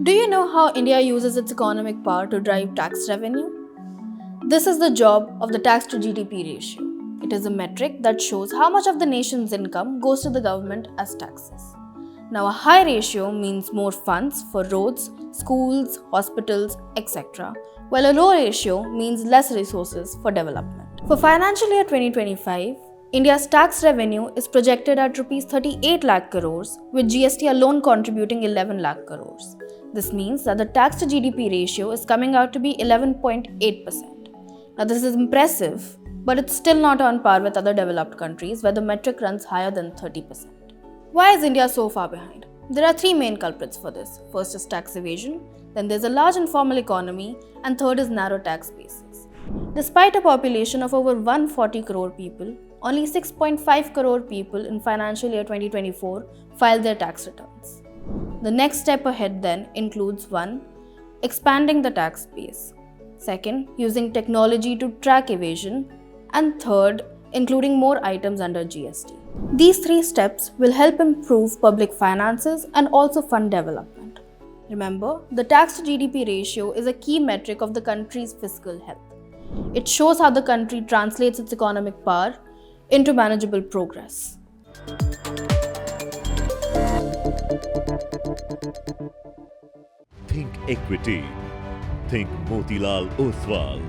Do you know how India uses its economic power to drive tax revenue? This is the job of the tax to GDP ratio. It is a metric that shows how much of the nation's income goes to the government as taxes. Now, a high ratio means more funds for roads, schools, hospitals, etc., while a low ratio means less resources for development. For financial year 2025, India's tax revenue is projected at Rs 38 lakh crores, with GST alone contributing 11 lakh crores. This means that the tax to GDP ratio is coming out to be 11.8%. Now, this is impressive, but it's still not on par with other developed countries where the metric runs higher than 30%. Why is India so far behind? There are three main culprits for this. First is tax evasion, then there's a large informal economy, and third is narrow tax bases. Despite a population of over 140 crore people, only 6.5 crore people in financial year 2024 filed their tax returns. The next step ahead then includes 1. Expanding the tax base, 2. Using technology to track evasion, and 3. Including more items under GST. These three steps will help improve public finances and also fund development. Remember, the tax to GDP ratio is a key metric of the country's fiscal health. It shows how the country translates its economic power into manageable progress. Think equity. Think Motilal Oswal.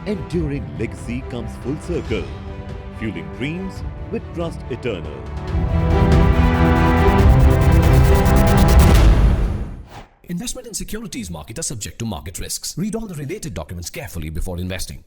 Enduring legacy comes full circle, fueling dreams with trust eternal. Investment in securities market are subject to market risks. Read all the related documents carefully before investing.